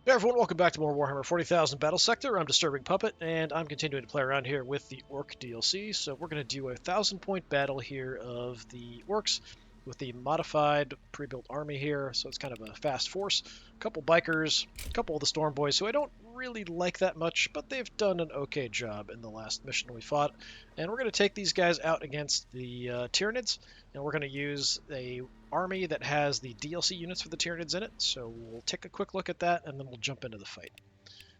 Hey everyone, welcome back to more Warhammer 40,000 Battlesector. I'm DisturbingPuppet, and I'm continuing to play around here with the Ork DLC. So we're going to do a 1,000-point battle here of the Orks with the modified pre-built army here. So it's kind of a fast force. A couple bikers, a couple of the Storm Boys, who I don't really like that much, but they've done an okay job in the last mission we fought. And we're going to take these guys out against the Tyranids, and we're going to use a army that has the DLC units for the Tyranids in it, so we'll take a quick look at that and then we'll jump into the fight.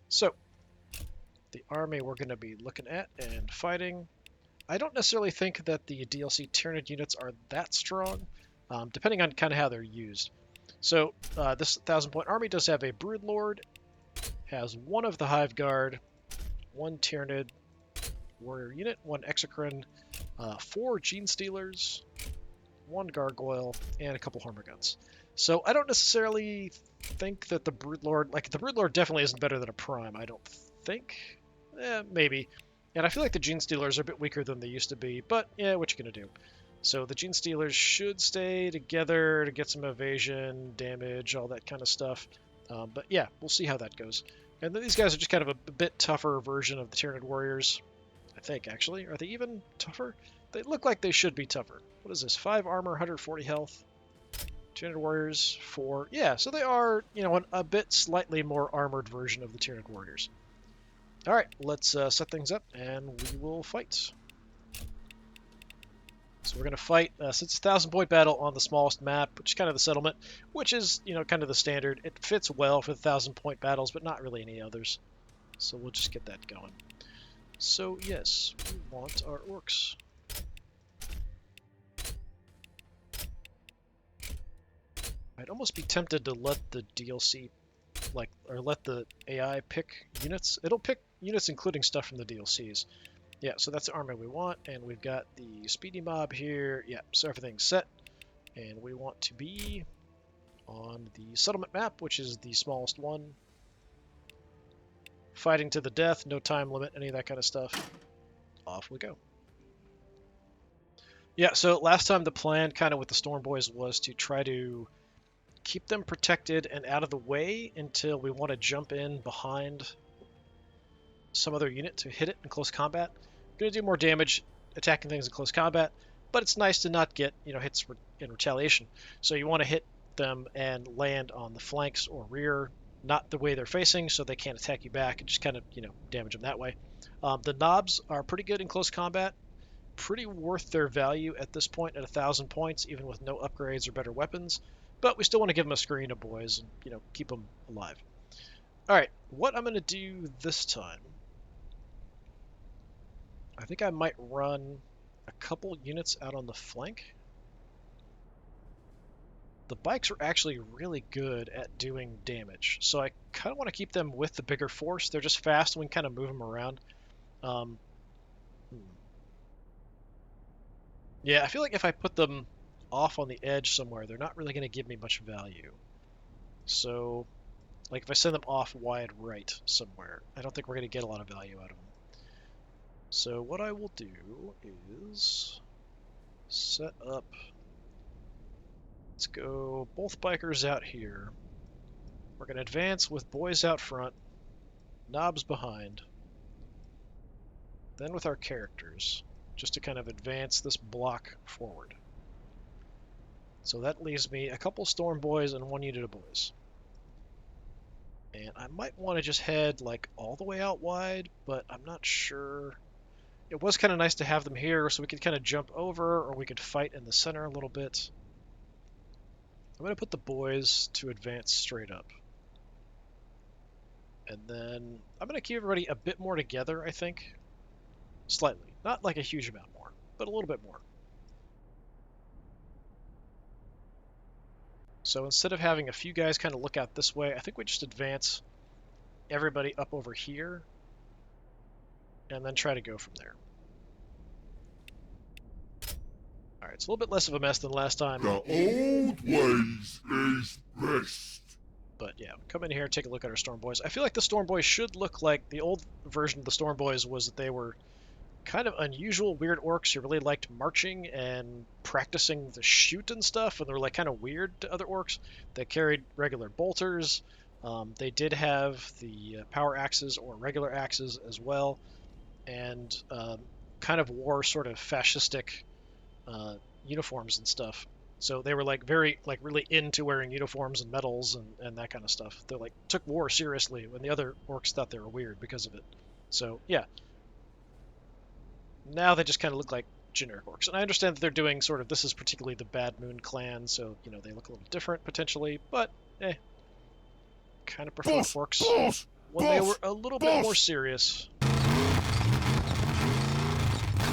So, the army we're going to be looking at and fighting. I don't necessarily think that the DLC Tyranid units are that strong, depending on kind of how they're used. So, this 1,000-point army does have a Broodlord, has one of the Hive Guard, one Tyranid warrior unit, one Exocrine, 4 Gene Stealers, one Gargoyle, and a couple Horror Guns. So I don't necessarily think that the Broodlord, the Broodlord definitely isn't better than a Prime, I don't think. Maybe. And I feel like the Gene Stealers are a bit weaker than they used to be, but yeah, what you gonna do? So the Gene Stealers should stay together to get some evasion, damage, all that kind of stuff. But yeah, we'll see how that goes. And then these guys are just kind of a bit tougher version of the Tyranid Warriors, I think, actually. Are they even tougher? They look like they should be tougher. What is this? 5 armor, 140 health. 200 warriors, 4. Yeah, so they are, a bit slightly more armored version of the Tyranid warriors. All right, let's set things up and we will fight. So we're going to fight, since it's a 1,000-point battle on the smallest map, which is kind of the settlement, which is, kind of the standard. It fits well for the 1,000-point battles, but not really any others. So we'll just get that going. So yes, we want our orcs. I'd almost be tempted to let the DLC, or let the AI pick units. It'll pick units including stuff from the DLCs. Yeah, so that's the army we want, and we've got the speedy mob here. Yeah, so everything's set. And we want to be on the settlement map, which is the smallest one. Fighting to the death, no time limit, any of that kind of stuff. Off we go. Yeah, so last time the plan kind of with the Storm Boys was to try to keep them protected and out of the way until we want to jump in behind some other unit to hit it in close combat. Going to do more damage attacking things in close combat, but it's nice to not get hits in retaliation. So you want to hit them and land on the flanks or rear, not the way they're facing, so they can't attack you back, and just kind of damage them that way. The knobs are pretty good in close combat, pretty worth their value at this point at 1,000 points, even with no upgrades or better weapons. But we still want to give them a screen of boys and keep them alive. All right, what I'm going to do this time, I think I might run a couple units out on the flank. The bikes are actually really good at doing damage, so I kind of want to keep them with the bigger force. They're just fast and we can kind of move them around. Yeah, I feel like if I put them off on the edge somewhere, they're not really going to give me much value. So, if I send them off wide right somewhere, I don't think we're going to get a lot of value out of them. So what I will do is set up, let's go both bikers out here. We're going to advance with boys out front, knobs behind, then with our characters, just to kind of advance this block forward. So that leaves me a couple Storm Boys and 1 unit of boys. And I might want to just head all the way out wide, but I'm not sure. It was kind of nice to have them here so we could kind of jump over, or we could fight in the center a little bit. I'm going to put the boys to advance straight up. And then I'm going to keep everybody a bit more together, I think. Slightly. Not like a huge amount more, but a little bit more. So instead of having a few guys kind of look out this way, I think we just advance everybody up over here and then try to go from there. Alright, it's a little bit less of a mess than last time. The old ways is best. But yeah, come in here and take a look at our Storm Boys. I feel like the Storm Boys should look like the old version of the Storm Boys was that they were kind of unusual, weird orcs who really liked marching and practicing the shoot and stuff, and they were kind of weird to other orcs. They carried regular bolters. They did have the power axes or regular axes as well, and kind of wore sort of fascistic uniforms and stuff. So they were like really into wearing uniforms and medals and that kind of stuff. They like took war seriously when the other orcs thought they were weird because of it. So yeah, now they just kind of look like generic orcs. And I understand that they're doing sort of, this is particularly the Bad Moon clan, so you know they look a little different potentially, but kind of prefer orcs when they were a little bit more serious.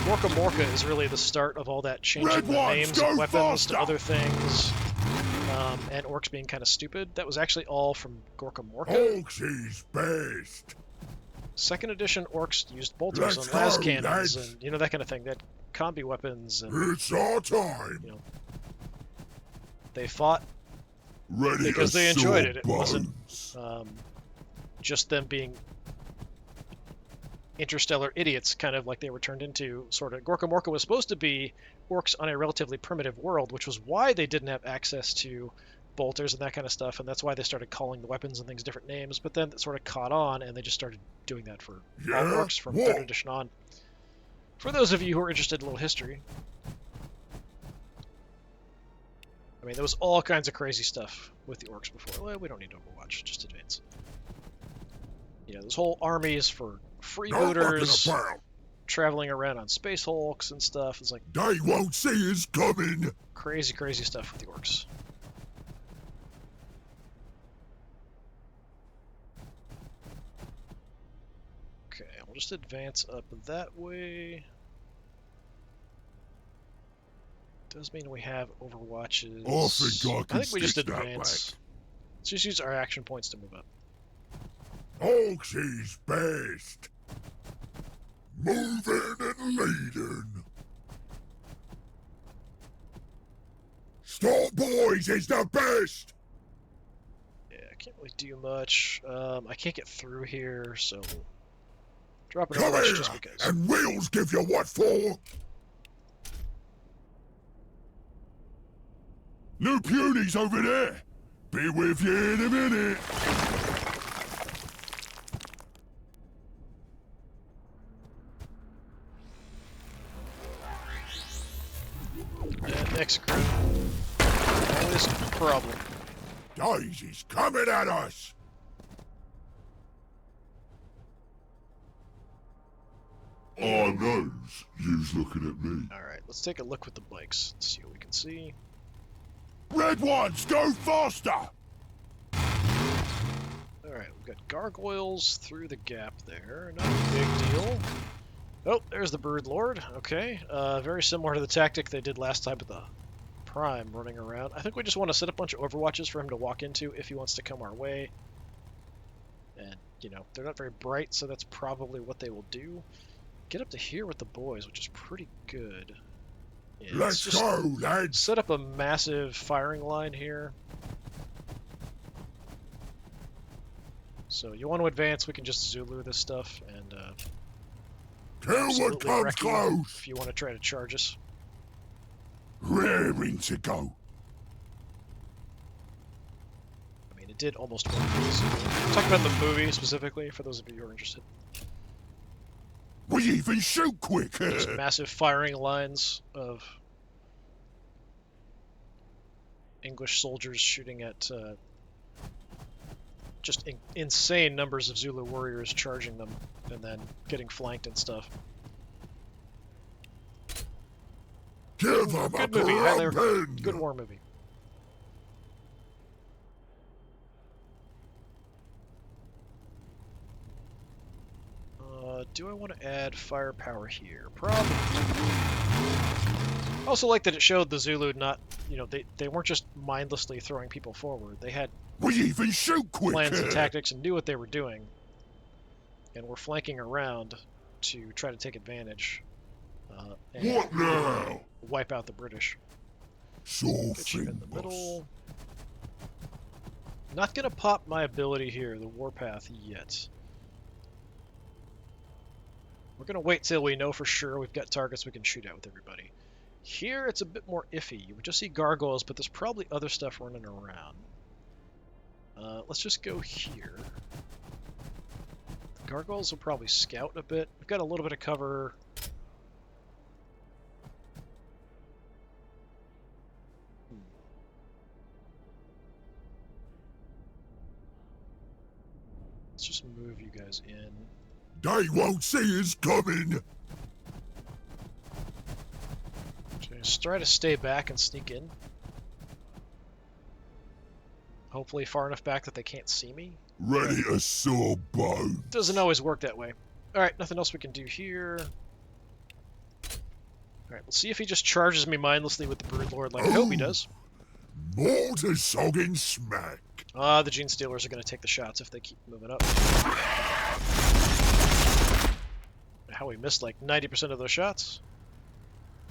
Morka is really the start of all that changing the names of weapons to other things, and orcs being kind of stupid. That was actually all from Gorka Morka. Orks is best. Second edition orcs used bolters and las cannons and you know that kind of thing. They had combi weapons and it's our time. You know, they fought because they enjoyed it. It wasn't just them being interstellar idiots, kind of like they were turned into. Sort of, Gorka Morka was supposed to be orcs on a relatively primitive world, which was why they didn't have access to bolters and that kind of stuff, and that's why they started calling the weapons and things different names. But then it sort of caught on, and they just started doing that for all orcs from 3rd edition on. For those of you who are interested in a little history, I mean, there was all kinds of crazy stuff with the orcs before. Well, we don't need Overwatch, just advance. You know, there's whole armies for freebooters traveling around on space hulks and stuff. It's like they won't see us coming. Crazy stuff with the orcs. Okay, I'll just advance up that way. Does mean we have Overwatches. I think we just advance. Let's just use our action points to move up. Orks is best. Moving and leading. Stop Boys is the best. Yeah, I can't really do much. I can't get through here, so drop it over just because. And we'll give you what for. New punies over there. Be with you in a minute. Execute. Always a problem. Daisy's coming at us. Oh, knows you's looking at me. Alright, let's take a look with the bikes. Let's see what we can see. Red ones, go faster! Alright, we've got gargoyles through the gap there. Not a big deal. Oh, there's the Brood Lord. Okay, very similar to the tactic they did last time with the Prime running around. I think we just want to set a bunch of Overwatches for him to walk into if he wants to come our way. And, you know, they're not very bright, so that's probably what they will do. Get up to here with the boys, which is pretty good. Yeah, let's go, lads! Set up a massive firing line here. So you want to advance, we can just Zulu this stuff and kill what comes close! If you want to try to charge us. Raring to go. I mean, it did almost work. I'm talking about the movie specifically, for those of you who are interested. We even shoot quick! Just massive firing lines of English soldiers shooting at just insane numbers of Zulu warriors charging them and then getting flanked and stuff. Give them good movie, highly recommend. Good war movie. Do I want to add firepower here? Probably. I also like that it showed the Zulu not, you know, they weren't just mindlessly throwing people forward. They had we even shoot quick plans and tactics and knew what they were doing, and were flanking around to try to take advantage. And what now? Wipe out the British. So get you in the middle. Not gonna pop my ability here, the warpath, yet. We're going to wait till we know for sure we've got targets we can shoot at with everybody. Here, it's a bit more iffy. You would just see gargoyles, but there's probably other stuff running around. let's just go here. The gargoyles will probably scout a bit. We've got a little bit of cover. Let's just move you guys in. They won't see us coming. Just try to stay back and sneak in. Hopefully far enough back that they can't see me. Ready to saw bones. Doesn't always work that way. Alright, nothing else we can do here. Alright, we'll see if he just charges me mindlessly with the Broodlord like I hope he does. More to sogging smack. Ah, the Gene Stealers are going to take the shots if they keep moving up. How we missed like 90% of those shots.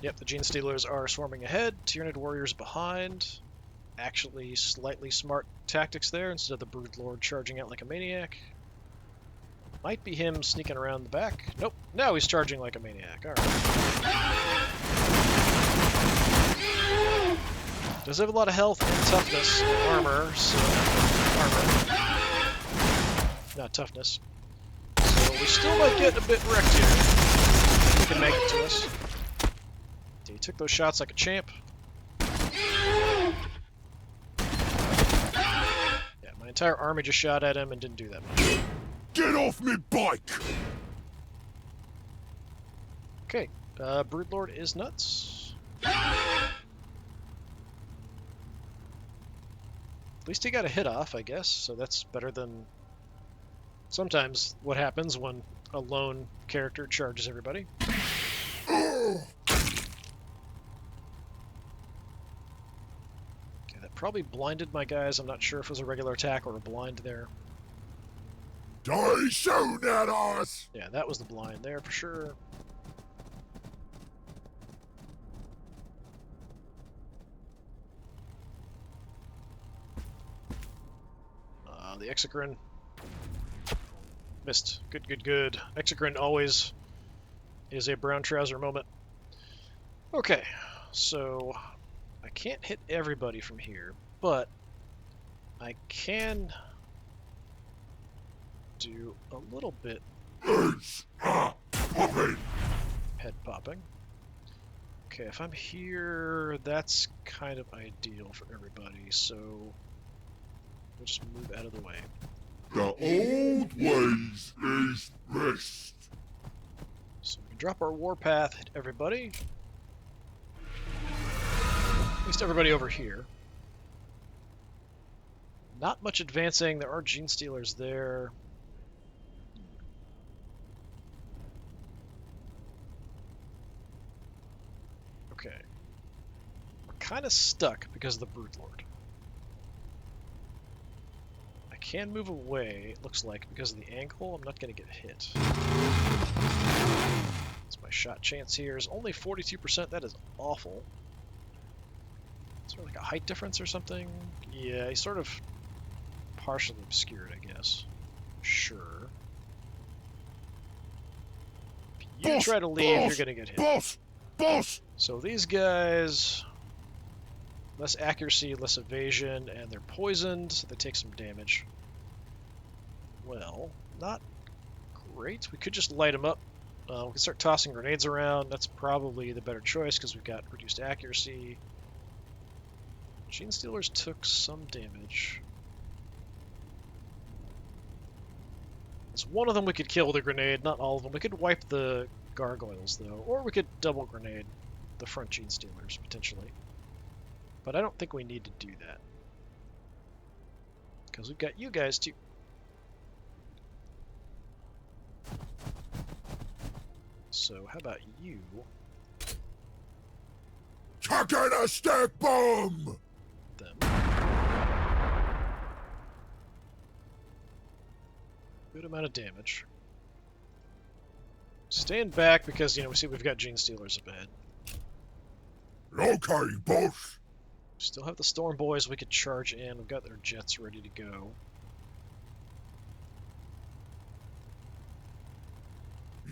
Yep, the Gene Stealers are swarming ahead. Tyranid warriors behind. Actually, slightly smart tactics there instead of the Broodlord charging out like a maniac. Might be him sneaking around the back. Nope, now he's charging like a maniac. Alright. Does have a lot of health and toughness and armor, so... Armor. Not toughness. So we still might get a bit wrecked here. He can make it to us. He took those shots like a champ. Yeah, my entire army just shot at him and didn't do that much. Get off me bike! Okay, Broodlord is nuts. At least he got a hit off, I guess, so that's better than sometimes what happens when a lone character charges everybody. Okay, that probably blinded my guys. I'm not sure if it was a regular attack or a blind there. They shoot at us! Yeah, that was the blind there for sure. The Exocrine missed. Good, good, good. Exocrine always is a brown trouser moment. Okay, so I can't hit everybody from here, but I can do a little bit head popping. Okay, if I'm here, that's kind of ideal for everybody, so we'll just move out of the way. The old ways is best. So we can drop our warpath, hit everybody. At least everybody over here. Not much advancing. There are Gene Stealers there. Okay. We're kind of stuck because of the Broodlord. I can move away, it looks like, because of the angle. I'm not going to get hit. That's my shot chance here. Is only 42%. That is awful. Is there like a height difference or something? Yeah, he's sort of partially obscured, I guess. Sure. If you try to leave, you're going to get hit. Boss! So these guys, less accuracy, less evasion, and they're poisoned, so they take some damage. Well, not great. We could just light them up. We can start tossing grenades around. That's probably the better choice because we've got reduced accuracy. Gene Stealers took some damage. There's one of them we could kill with a grenade, not all of them. We could wipe the gargoyles, though, or we could double grenade the front Gene Stealers, potentially. But I don't think we need to do that. Because we've got you guys, too. So, how about you? Chuck in a stick bomb! Them. Good amount of damage. Stand back because, we see we've got Gene Stealers up ahead. Okay, boss. Still have the Storm Boys we could charge in. We've got their jets ready to go.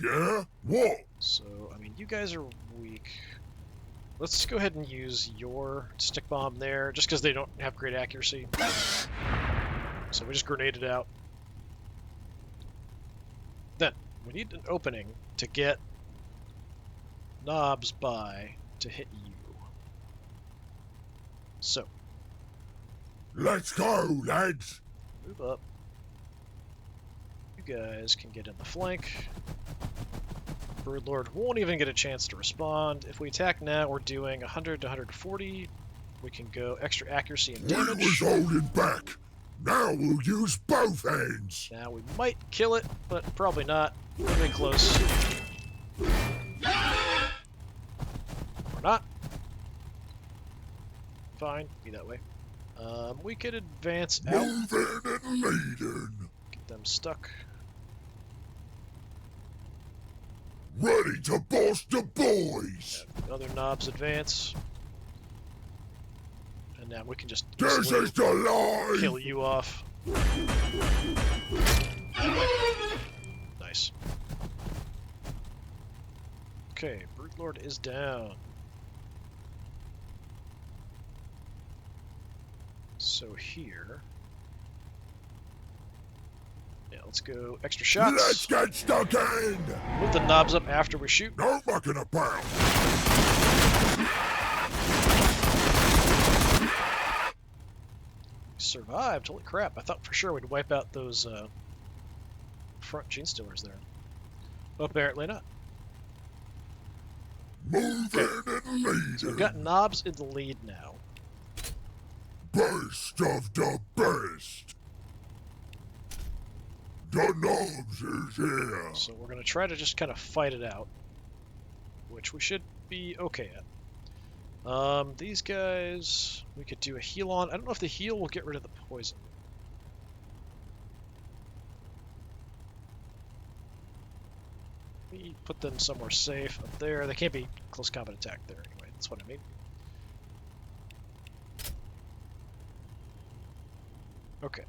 Yeah? What? So, you guys are weak. Let's go ahead and use your stick bomb there, just because they don't have great accuracy. So we just grenaded out. Then, we need an opening to get knobs by to hit you. So. Let's go, lads! Move up. You guys can get in the flank. Broodlord won't even get a chance to respond. If we attack now, we're doing 100 to 140. We can go extra accuracy and damage. We was holding back. Now we'll use both hands. Now we might kill it, but probably not. We're getting close. Or not. Fine, be that way. We could advance out. Moving and leading. Get them stuck. Ready to boss the boys. Other knobs advance. And now we can just This is the line. kill you off. Nice. Okay, Broodlord is down. So here... Yeah, let's go extra shots. Let's get stuck in. Move the knobs up after we shoot. No mucking about. Survived, holy crap. I thought for sure we'd wipe out those front gene stealers there. But apparently not. Moving and leading. So we've got knobs in the lead now. Best of the best. The knobs is here. So we're going to try to just kind of fight it out, which we should be okay at. These guys, we could do a heal on. I don't know if the heal will get rid of the poison. We put them somewhere safe up there. They can't be close combat attack there anyway. That's what I mean. Okay.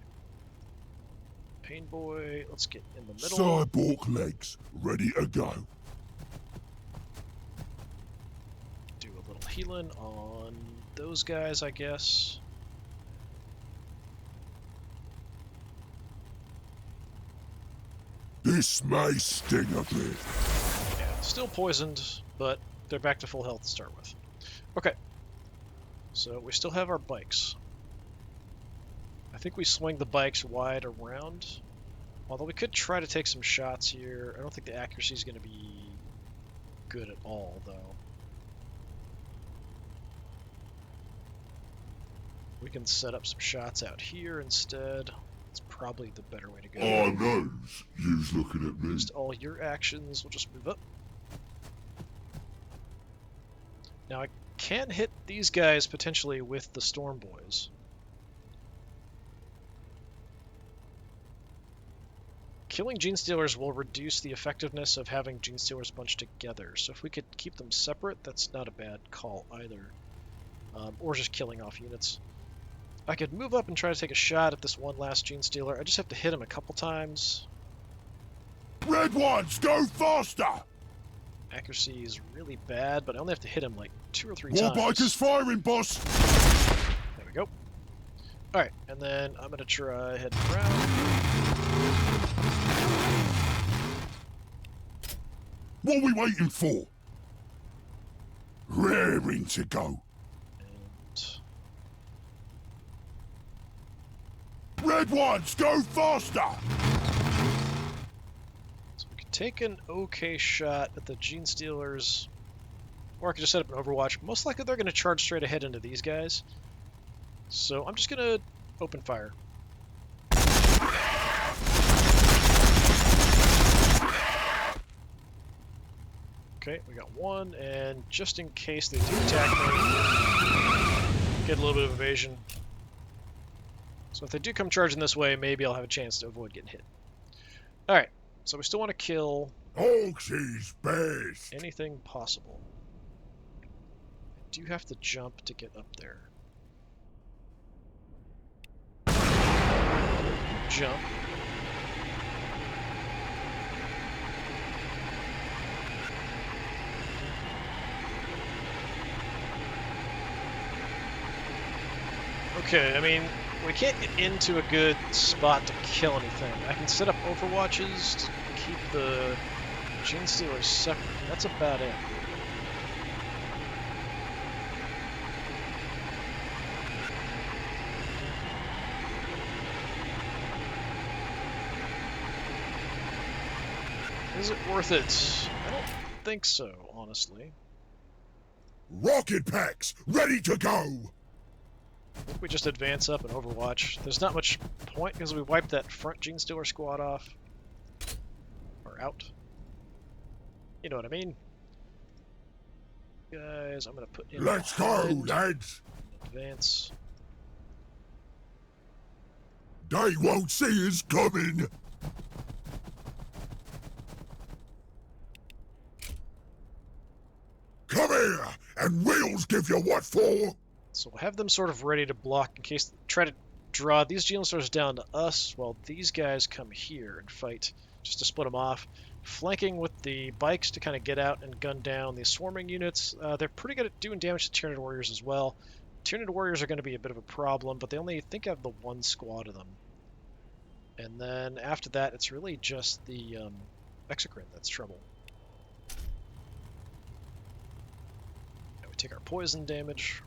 Pain Boy, let's get in the middle. Cyborg legs ready to go. Do a little healing on those guys, I guess. This may sting a bit. Yeah, still poisoned, but they're back to full health to start with. Okay. So we still have our bikes. I think we swing the bikes wide around. Although we could try to take some shots here. I don't think the accuracy is going to be good at all, though. We can set up some shots out here instead. It's probably the better way to go. I knows you's looking at me. Just all your actions. We'll just move up. Now I can hit these guys potentially with the Storm Boys. Killing Gene Stealers will reduce the effectiveness of having Gene Stealers bunched together. So if we could keep them separate, that's not a bad call either. Or just killing off units. I could move up and try to take a shot at this one last Gene Stealer. I just have to hit him a couple times. Red ones, go faster! Accuracy is really bad, but I only have to hit him like 2 or 3 times. Warbikers firing, boss! There we go. Alright, and then I'm going to try heading around. What are we waiting for? Raring to go. And Red ones, go faster! so we could take an okay shot at the Gene Stealers. Or I could just set up an Overwatch. Most likely they're going to charge straight ahead into these guys. So I'm just going to open fire. Okay, we got one, and just in case they do attack me, get a little bit of evasion. So if they do come charging this way, maybe I'll have a chance to avoid getting hit. Alright, so we still want to kill Orks is best. anything possible. I do have to jump to get up there. Jump. Okay, I mean, We can't get into a good spot to kill anything. I can set up overwatches to keep the Gene Stealers separate. That's about it. Is it worth it? I don't think so, honestly. Rocket packs ready to go. I think we just advance up and overwatch. There's not much point because we wiped that front Gene Stealer squad off. Or out. You know what I mean? Guys, I'm gonna put in. Let's go, lads. Advance. They won't see us coming. Come here, and we'll give you what for. So we'll have them sort of ready to block in case they try to draw these Genestealers down to us while these guys come here and fight, just to split them off. Flanking with the bikes to kind of get out and gun down these swarming units. They're pretty good at doing damage to Tyranid warriors as well. Tyranid warriors are going to be a bit of a problem, but they only think have the one squad of them. And then after that, it's really just the Exocrine that's trouble. Now we take our poison damage.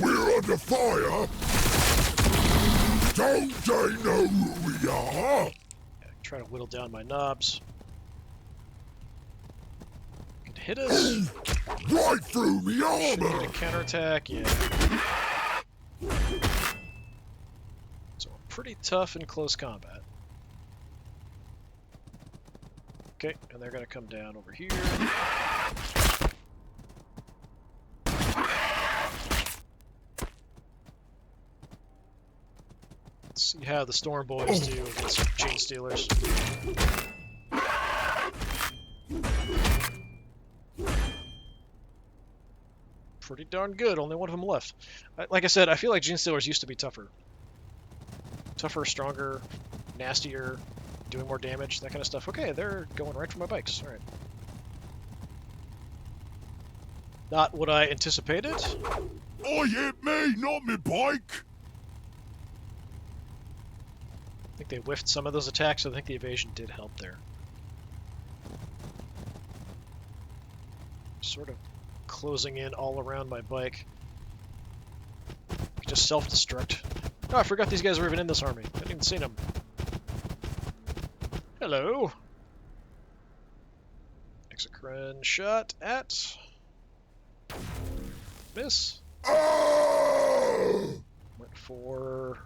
We're under fire. Don't they know who we are? Try to whittle down my knobs. Could hit us. Right through me Should armor. get a counterattack, yeah. So we're pretty tough in close combat. Okay, and they're gonna come down over here. Let's see how the Storm Boys do against Gene Stealers. Pretty darn good, only one of them left. Like I said, I feel like Gene Stealers used to be tougher. Tougher, stronger, nastier, doing more damage, that kind of stuff. Okay, they're going right for my bikes, alright. Not what I anticipated. Oh, hit me, not me bike. I think they whiffed some of those attacks, so I think the evasion did help there. Sort of closing in all around my bike. Just self-destruct. Oh, I forgot these guys were even in this army. I hadn't even seen them. Hello. Exocrine shot at... Miss. Oh! Went for...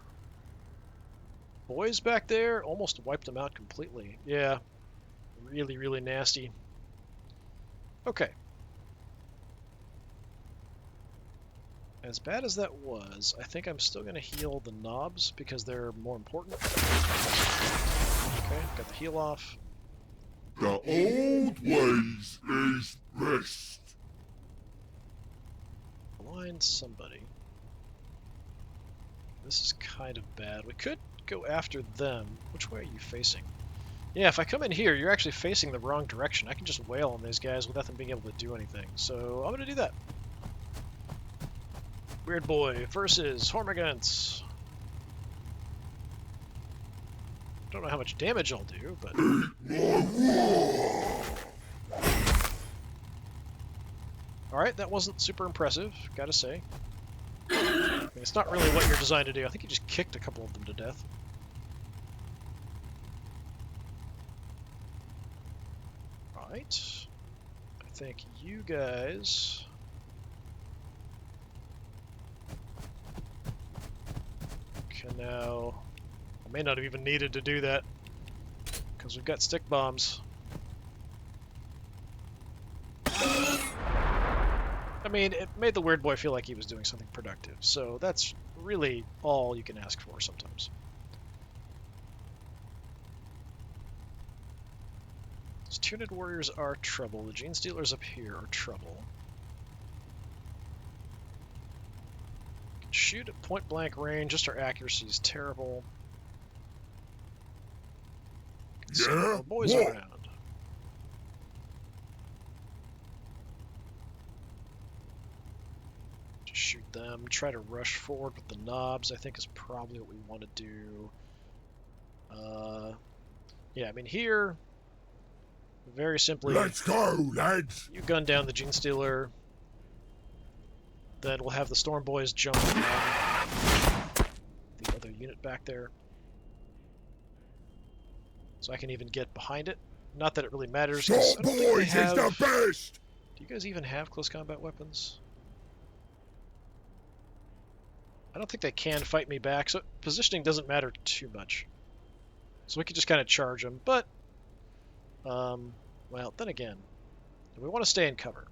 Boys back there. Almost wiped them out completely. Yeah. Really, really nasty. Okay. As bad as that was, I think I'm still going to heal the knobs because they're more important. Okay, got the heal off. The old ways is best. Blind somebody. This is kind of bad. We could go after them. Which way are you facing? Yeah, if I come in here, you're actually facing the wrong direction. I can just wail on these guys without them being able to do anything. So I'm going to do that. Weird Boy versus Hormigants. Don't know how much damage I'll do, but... Alright, that wasn't super impressive, gotta say. I mean, it's not really what you're designed to do. I think you just kicked a couple of them to death. Right. I think you guys... can now... I may not have even needed to do that, because we've got stick bombs. I mean, it made the Weird Boy feel like he was doing something productive, so that's really all you can ask for sometimes. These Tyranid warriors are trouble. The Gene Stealers up here are trouble. Can shoot at point blank range, just our accuracy is terrible. Can send more boys around. shoot them. Try to rush forward with the knobs, I think is probably what we want to do. Yeah, I mean here, very simply... Let's go, lads! You gun down the Gene Stealer. Then we'll have the Storm Boys jump on the other unit back there. So I can even get behind it. Not that it really matters. Storm Boys is the best! Do you guys even have close combat weapons? I don't think they can fight me back, so positioning doesn't matter too much. So we can just kind of charge them, but... well, then again, we want to stay in cover.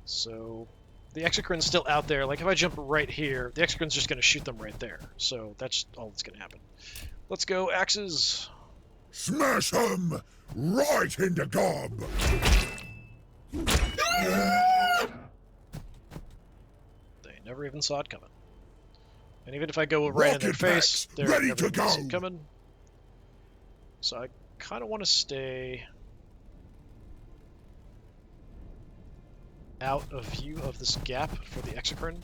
So the Exocrin's still out there. Like if I jump right here, the Exocrin's just going to shoot them right there. So that's all that's going to happen. Let's go, axes. Smash them right in the gob. They never even saw it coming. And even if I go right in their face, they're never going to see it coming. So I kind of want to stay out of view of this gap for the Exocrin.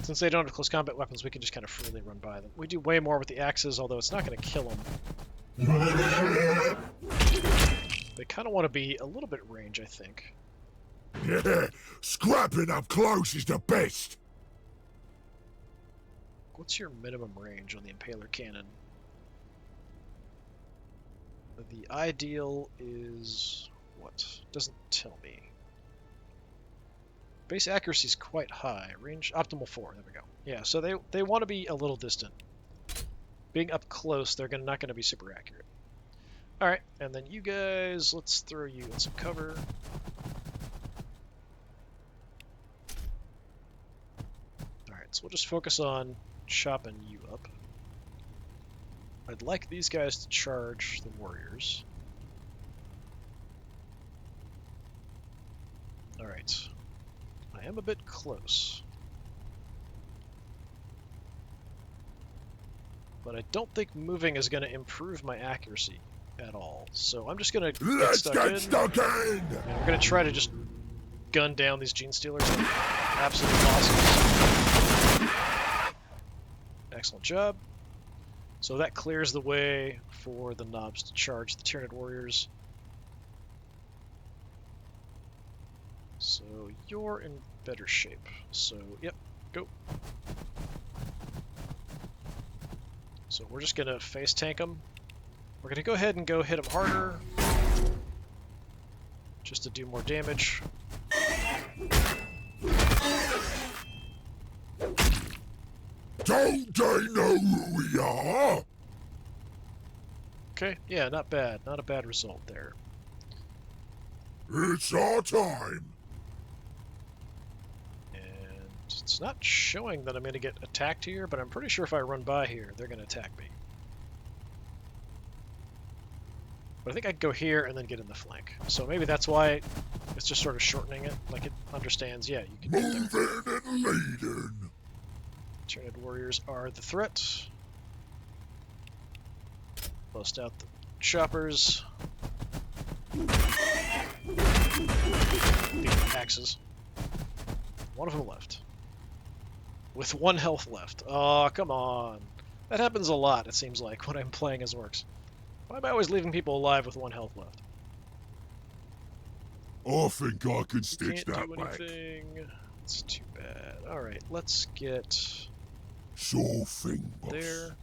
Since they don't have close combat weapons, we can just kind of freely run by them. We do way more with the axes, although it's not going to kill them. They kind of want to be a little bit range, I think. Yeah, scrapping up close is the best. What's your minimum range on the Impaler cannon? The ideal is... what? Doesn't tell me. Base accuracy is quite high. Range optimal 4. There we go. Yeah, so they want to be a little distant. Being up close, they're not going to be super accurate. All right, and then you guys, let's throw you in some cover. All right, so we'll just focus on chopping you up. I'd like these guys to charge the warriors. All right. I am a bit close. But I don't think moving is going to improve my accuracy at all. So I'm just going to get stuck in. And we're going to try to just gun down these Gene Stealers. Absolutely awesome. Excellent job. So that clears the way for the knobs to charge the Tyranid warriors. So you're in better shape. So, yep, go. So we're just going to face tank them. We're going to go ahead and go hit them harder. Just to do more damage. Don't they know who we are? Okay, yeah, not bad. Not a bad result there. It's our time. It's not showing that I'm going to get attacked here, but I'm pretty sure if I run by here, they're going to attack me. But I think I can go here and then get in the flank. So maybe that's why it's just sort of shortening it. Like it understands, yeah, you can get there. Moving and leading. Tyranid warriors are the threat. Bust out the choppers. The axes. One of them left. With 1 health left. Oh, come on. That happens a lot, it seems like, when I'm playing as orcs. Why am I always leaving people alive with 1 health left? I think I can stitch that Can't do back. anything. It's too bad. Alright, let's get... Sure thing, boss. there.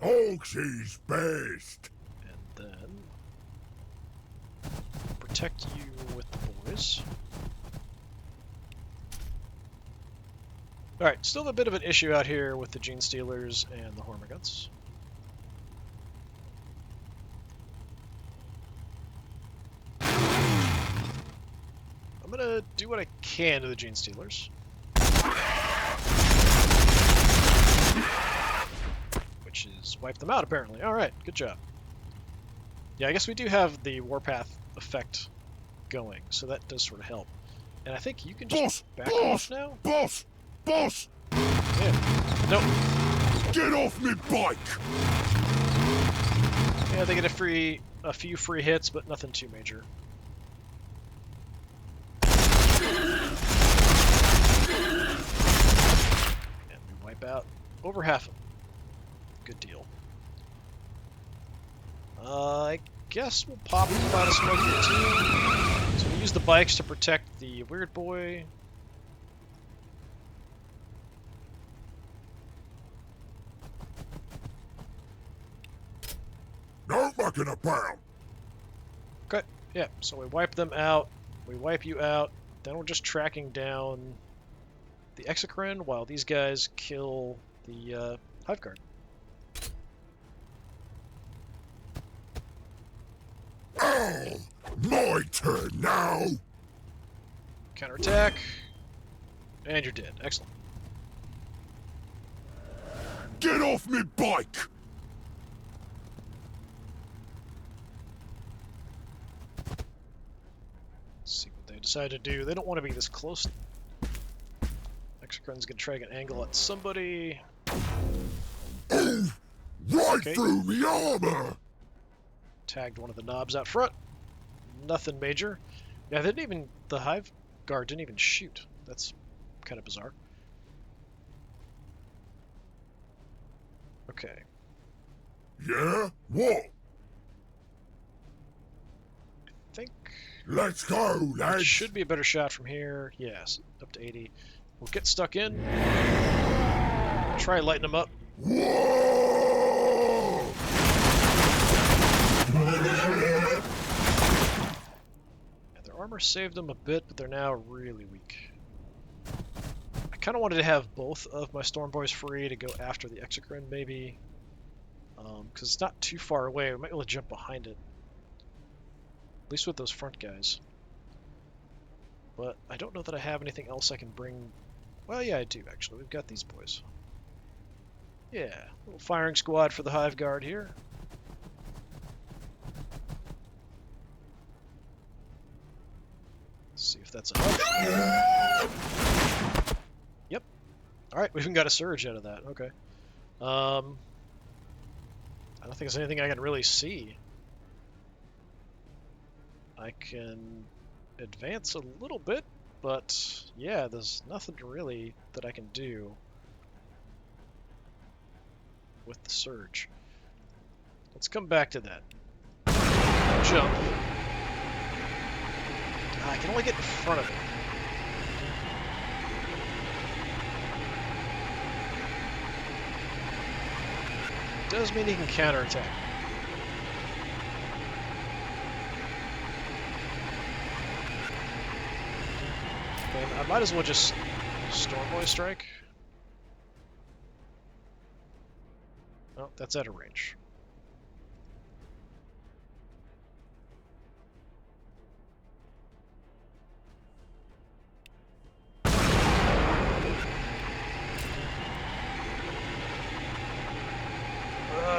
Orks is best. And then... protect you with the boys. Alright, still a bit of an issue out here with the Gene Stealers and the Hormiguts. I'm gonna do what I can to the Gene Stealers. Which is wipe them out, apparently. Alright, good job. Yeah, I guess we do have the Warpath effect going, so that does sort of help. And I think you can just back off now? Boss! Yeah. Nope. Get off me bike! Yeah, they get a few free hits, but nothing too major. And we wipe out over half of them. Good deal. I guess we'll pop a cloud of smoke here too. So we use the bikes to protect the weird boy. No mucking about. Okay, yeah, so we wipe them out, we wipe you out, then we're just tracking down the Exocrine while these guys kill the Hive Guard. Oh, my turn now. Counterattack, and you're dead. Excellent. Get off me bike. Let's see what they decide to do. They don't want to be this close. Exocrine's gonna try to get an angle at somebody. Oh, right Okay. through me armor. Tagged one of the knobs out front. Nothing major. Yeah, they didn't even. The Hive Guard didn't even shoot. That's kind of bizarre. Okay. Yeah? What? I think Let's go, it lads. should be a better shot from here. Yes, up to 80. We'll get stuck in. Try lighting them up. Whoa! Yeah, their armor saved them a bit, but they're now really weak. I kind of wanted to have both of my Storm Boys free to go after the Exocrine, maybe. Because it's not too far away. We might be able to jump behind it. At least with those front guys. But I don't know that I have anything else I can bring. Well, yeah, I do, actually. We've got these boys. Yeah, little firing squad for the Hive Guard here. Let's see if that's enough. Yep. Alright, we even got a surge out of that. Okay. I don't think there's anything I can really see. I can advance a little bit, but yeah, there's nothing really that I can do with the surge. Let's come back to that. Jump. I can only get in front of it. Does mean he can counterattack. And I might as well just Storm Boy strike. Oh, that's out of range.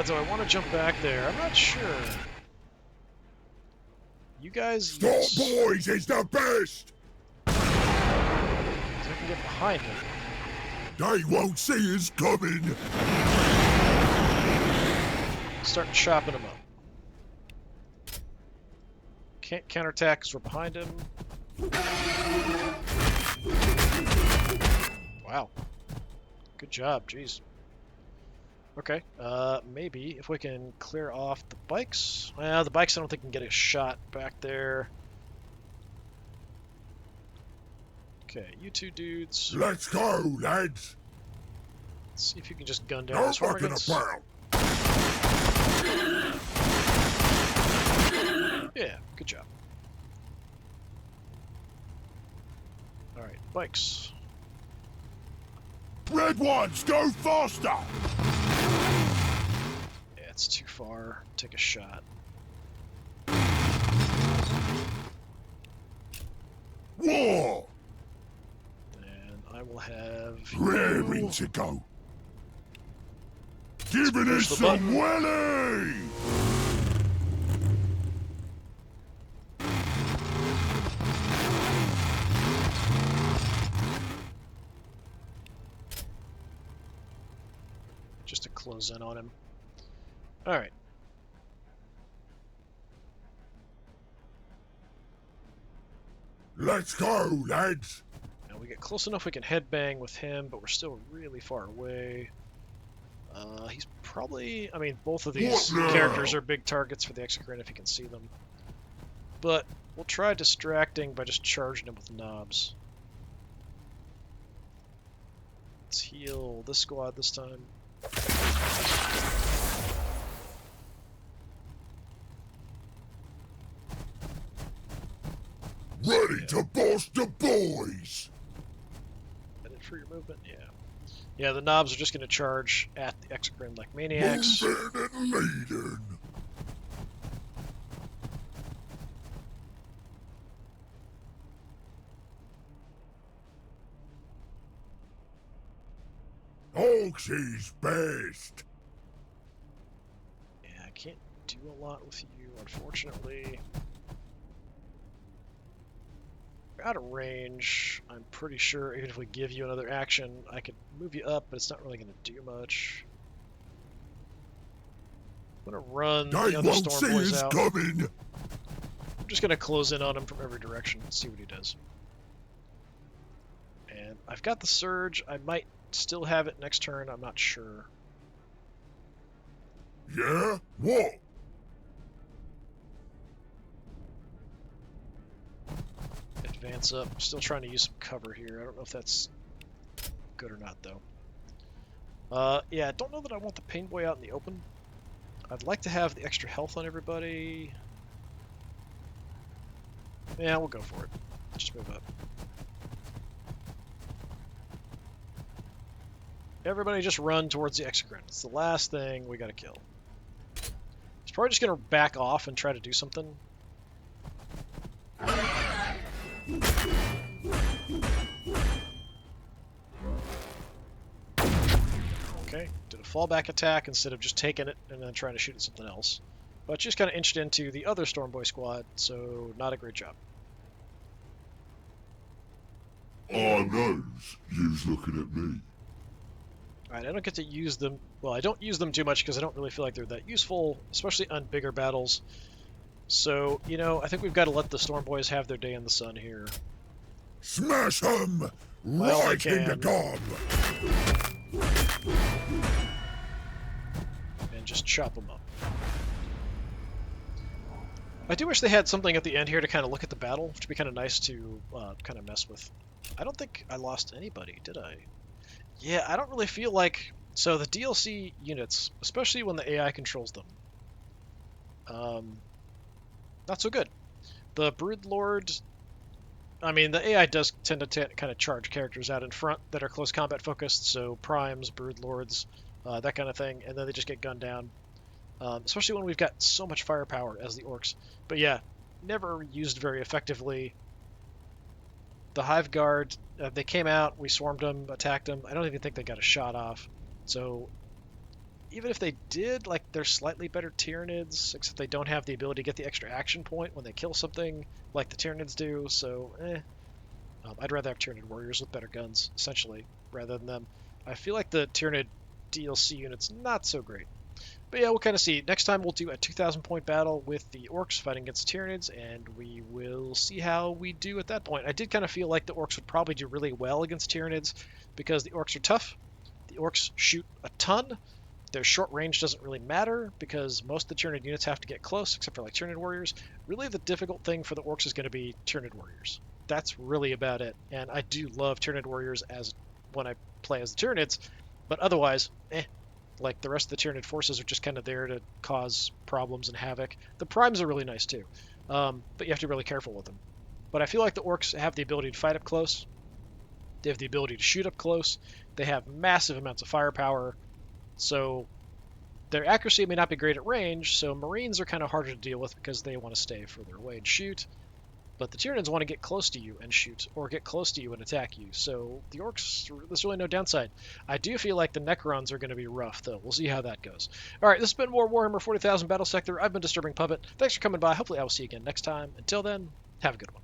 Do I want to jump back there? I'm not sure. You guys... Storm yes. Boys is the best. So I can get behind him. They won't see us coming. Start chopping him up. Can't counterattack because we're behind him. Wow. Good job, jeez. Okay, maybe if we can clear off the bikes. Well, the bikes I don't think can get a shot back there. Okay, you two dudes. Let's go, lads. Let's see if you can just gun down No those mucking Hormagates. about. Yeah, good job. Alright, bikes. Red ones, go faster. Yeah, it's too far. Take a shot. War. And I will have Raring you. to go. Giving push us the button. some welly. Just to close in on him. Alright. Let's go, lads. Now we get close enough we can headbang with him, but we're still really far away. He's probably... I mean, both of these What now? characters are big targets for the Exocrine if you can see them. But we'll try distracting by just charging him with knobs. Let's heal this squad this time. Ready to boss the boys. That it for your movement? Yeah. Yeah, the knobs are just going to charge at the Exocrine like maniacs. Moving and leading. Orks is best. Yeah, I can't do a lot with you, unfortunately. We're out of range. I'm pretty sure even if we give you another action, I could move you up, but it's not really going to do much. I'm going to run They the other won't Storm see Boys us out. coming. I'm just going to close in on him from every direction and see what he does. And I've got the Surge. I might still have it next turn. I'm not sure. Yeah? What? Advance up. I'm still trying to use some cover here. I don't know if that's good or not, though. Yeah, I don't know that I want the Pain Boy out in the open. I'd like to have the extra health on everybody. Yeah, we'll go for it. Just move up. Everybody just run towards the Exocrine. It's the last thing we gotta kill. He's probably just gonna back off and try to do something. Okay, did a fallback attack instead of just taking it and then trying to shoot at something else. But just kind of inched into the other Stormboy squad, so not a great job. I knows you's looking at me. Alright, I don't get to use them. Well, I don't use them too much because I don't really feel like they're that useful, especially on bigger battles. So, you know, I think we've got to let the Stormboys have their day in the sun here. Smash 'em Well, I right in the can. gob. And just chop them up. I do wish they had something at the end here to kind of look at the battle, which would be kind of nice to kind of mess with. I don't think I lost anybody, did I? Yeah, I don't really feel like... So the DLC units, especially when the AI controls them, not so good. The Broodlord... I mean, the AI does tend to kind of charge characters out in front that are close combat focused, so Primes, Broodlords, that kind of thing, and then they just get gunned down. Especially when we've got so much firepower as the Orks. But yeah, never used very effectively. The Hive Guard, they came out, we swarmed them, attacked them. I don't even think they got a shot off. So even if they did, like, they're slightly better Tyranids, except they don't have the ability to get the extra action point when they kill something like the Tyranids do, so I'd rather have Tyranid warriors with better guns, essentially, rather than them. I feel like the Tyranid DLC unit's not so great. But yeah, we'll kind of see. Next time we'll do a 2,000 point battle with the Orks fighting against Tyranids, and we will see how we do at that point. I did kind of feel like the Orks would probably do really well against Tyranids, because the Orks are tough. The Orks shoot a ton. Their short range doesn't really matter, because most of the Tyranid units have to get close, except for like Tyranid warriors. Really the difficult thing for the Orks is going to be Tyranid warriors. That's really about it. And I do love Tyranid warriors as when I play as the Tyranids, but otherwise, like the rest of the Tyranid forces are just kind of there to cause problems and havoc. The Primes are really nice too, but you have to be really careful with them. But I feel like the Orks have the ability to fight up close. They have the ability to shoot up close. They have massive amounts of firepower. So their accuracy may not be great at range, so Marines are kind of harder to deal with because they want to stay further away and shoot. But the Tyranids want to get close to you and shoot, or get close to you and attack you. So the Orks, there's really no downside. I do feel like the Necrons are going to be rough, though. We'll see how that goes. All right, this has been more Warhammer 40,000 Battlesector. I've been Disturbing Puppet. Thanks for coming by. Hopefully I will see you again next time. Until then, have a good one.